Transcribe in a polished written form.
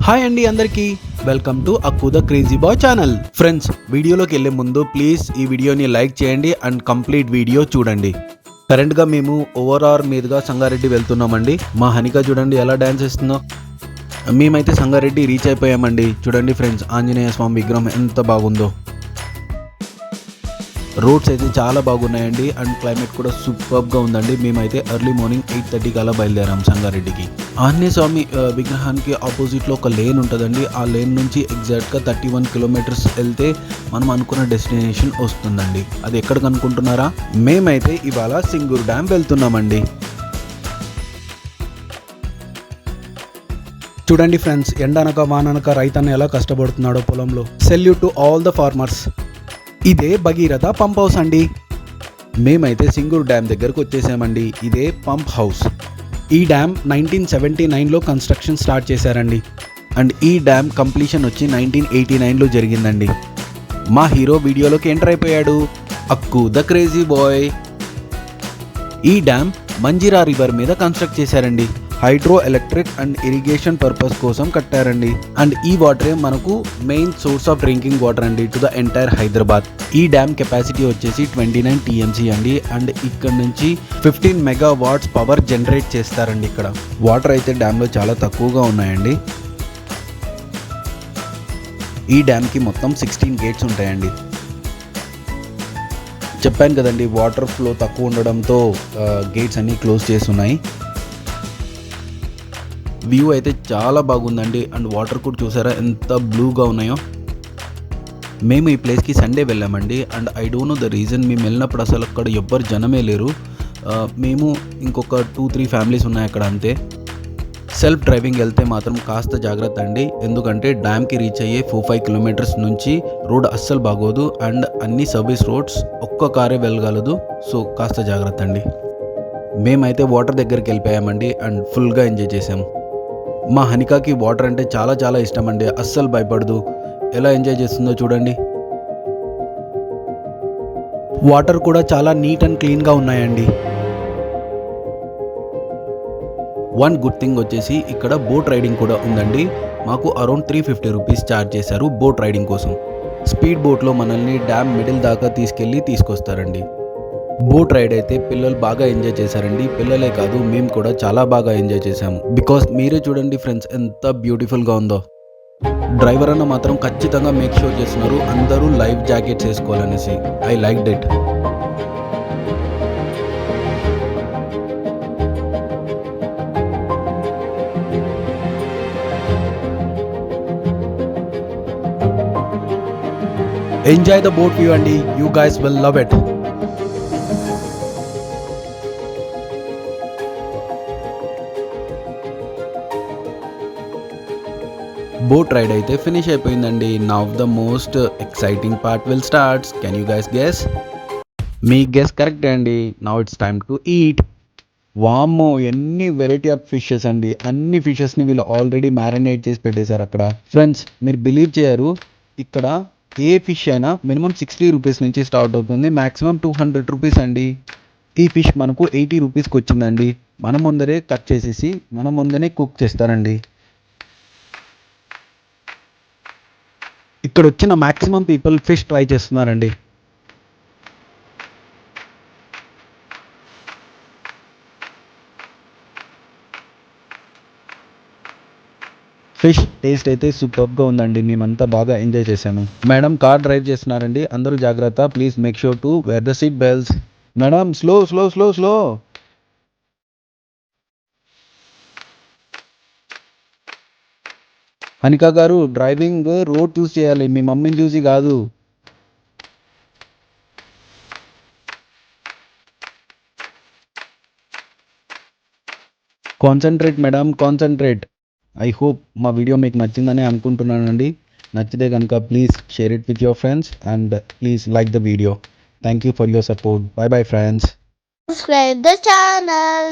Hi అండి అందరికీ welcome to Akku the crazy boy channel. Friends, వీడియోలోకి వెళ్ళే ముందు ప్లీజ్ ఈ వీడియోని లైక్ చేయండి అండ్ కంప్లీట్ వీడియో చూడండి. కరెంట్గా మేము ఓవరాల్ మీదుగా సంగారెడ్డి వెళ్తున్నామండి. మా హనిక చూడండి ఎలా డ్యాన్స్ చేస్తుందో. మేమైతే సంగారెడ్డి రీచ్ అయిపోయామండి. చూడండి ఫ్రెండ్స్, ఆంజనేయ స్వామి విగ్రహం ఎంత బాగుందో. రోడ్స్ అయితే చాలా బాగున్నాయండి అండ్ క్లైమేట్ కూడా సూపర్గా ఉందండి. మేమైతే ఎర్లీ మార్నింగ్ 8:30 అలా బయలుదేరాం సంగారెడ్డికి. ఆంజనేయ స్వామి విగ్రహానికి ఆపోజిట్లో ఒక లేన్ ఉంటుందండి. ఆ లేన్ నుంచి ఎగ్జాక్ట్గా 31 కిలోమీటర్స్ వెళ్తే మనం అనుకున్న డెస్టినేషన్ వస్తుందండి. అది ఎక్కడికి అనుకుంటున్నారా? మేమైతే ఇవాళ సింగూరు డ్యామ్ వెళ్తున్నామండి. చూడండి ఫ్రెండ్స్, ఎండనక వాననక రైతన్న ఎలా కష్టపడుతున్నాడో పొలంలో. Salute to all the farmers. ఇదే భగీరథ పంప్ హౌస్ అండి. మేమైతే సింగూరు డ్యామ్ దగ్గరకు వచ్చేసామండి. ఇదే పంప్ హౌస్. ఈ డ్యామ్ 1979లో కన్స్ట్రక్షన్ స్టార్ట్ చేశారండి అండ్ ఈ డ్యామ్ కంప్లీషన్ వచ్చి 1989లో జరిగిందండి. మా హీరో వీడియోలోకి ఎంటర్ అయిపోయాడు. అక్కు ద క్రేజీ బాయ్. ఈ డ్యామ్ మంజిరా రివర్ మీద కన్స్ట్రక్ట్ చేశారండి. Hydro electric and irrigation purpose కోసం కట్టారండి. అండ్ ఈ వాటరే మనకు main source of drinking water అండి టు ద ఎంటైర్ హైదరాబాద్. ఈ డ్యామ్ కెపాసిటీ వచ్చేసి 29 TMC అండి. అండ్ ఇక్కడ నుంచి 15 మెగావాట్స్ పవర్ జనరేట్ చేస్తారండి. ఇక్కడ వాటర్ అయితే డ్యామ్లో చాలా తక్కువగా ఉన్నాయండి. ఈ డ్యామ్కి మొత్తం 16 గేట్స్ ఉంటాయండి. చెప్పాను కదండి, వాటర్ ఫ్లో తక్కువ ఉండడంతో గేట్స్ అన్నీ క్లోజ్ చేసి ఉన్నాయి. వ్యూ అయితే చాలా బాగుందండి అండ్ వాటర్ కూడా చూసారా ఎంత బ్లూగా ఉన్నాయో. మేము ఈ ప్లేస్కి సండే వెళ్ళామండి and I don't know the reason. మేము వెళ్ళినప్పుడు అసలు అక్కడ ఎవ్వరు జనమే లేరు. మేము ఇంకొక 2-3 ఫ్యామిలీస్ ఉన్నాయి అక్కడ, అంతే. సెల్ఫ్ డ్రైవింగ్ వెళ్తే మాత్రం కాస్త జాగ్రత్త అండి. ఎందుకంటే డ్యామ్కి రీచ్ అయ్యే 4-5 కిలోమీటర్స్ నుంచి రోడ్ అస్సలు బాగోదు అండ్ అన్ని సర్వీస్ రోడ్స్, ఒక్క కారే వెళ్ళగలదు. సో కాస్త జాగ్రత్త అండి. మేమైతే వాటర్ దగ్గరికి వెళ్ళిపోయామండి అండ్ ఫుల్గా ఎంజాయ్ చేసాము. మా హనికాకి వాటర్ అంటే చాలా చాలా ఇష్టం అండి. అస్సలు భయపడదు. ఎలా ఎంజాయ్ చేస్తుందో చూడండి. వాటర్ కూడా చాలా నీట్ అండ్ క్లీన్గా ఉన్నాయండి. వన్ గుడ్ థింగ్ వచ్చేసి ఇక్కడ బోట్ రైడింగ్ కూడా ఉందండి. మాకు అరౌండ్ 350 రూపీస్ ఛార్జ్ చేశారు బోట్ రైడింగ్ కోసం. స్పీడ్ బోట్లో మనల్ని డ్యామ్ మిడిల్ దాకా తీసుకొస్తారండి. బోట్ రైడ్ అయితే పిల్లలు బాగా ఎంజాయ్ చేశారండి. పిల్లలే కాదు, మేము కూడా చాలా బాగా ఎంజాయ్ చేశాము. బికాస్ మీరే చూడండి ఫ్రెండ్స్ ఎంత బ్యూటిఫుల్గా ఉందో. డ్రైవర్ అన్న మాత్రం ఖచ్చితంగా మేక్ షూర్ చేస్తున్నారు అందరూ లైఫ్ జాకెట్స్ వేసుకోవాలనేసి. I like it. Enjoy the boat view అండి. You guys will love it. Boat ride అయితే ఫినిష్ అయిపోయిందండి. Now the most exciting part will starts. Can you guys guess? మీ గెస్ కరెక్ట్ అండి. Now it's time to eat. వామ్మో, ఎన్ని variety of fishes అండి. అన్ని ఫిషెస్ని వీళ్ళు ఆల్రెడీ మ్యారినేట్ చేసి పెట్టేశారు అక్కడ. ఫ్రెండ్స్, మీరు బిలీవ్ చేయరు, ఇక్కడ ఏ ఫిష్ అయినా మినిమం 60 రూపీస్ నుంచి స్టార్ట్ అవుతుంది. మ్యాక్సిమం 200 రూపీస్ అండి. ఈ ఫిష్ మనకు 80 రూపీస్కి వచ్చిందండి. మన ముందరే కట్ చేసేసి మన ముందరే కుక్ చేస్తారండి. ఇక్కడ వచ్చిన మ్యాక్సిమం పీపుల్ ఫిష్ ట్రై చేస్తున్నారండి. ఫిష్ టేస్ట్ అయితే సూపర్గా ఉందండి. మేమంతా బాగా ఎంజాయ్ చేశాము. మేడం కార్ డ్రైవ్ చేస్తున్నారండి. అందరూ జాగ్రత్త. Please make sure to wear the seat belts. Madam slow slow slow slow. Hanika garu, driving road చూస్ చేయాలి, మీ మమ్మీని చూసి కాదు. Concentrate madam, concentrate. I hope మా వీడియో మీకు నచ్చిందని అనుకుంటున్నానండి. నచ్చితే కనుక please share it with your friends and please like the video. Thank you for your support. Bye bye friends. Subscribe the channel.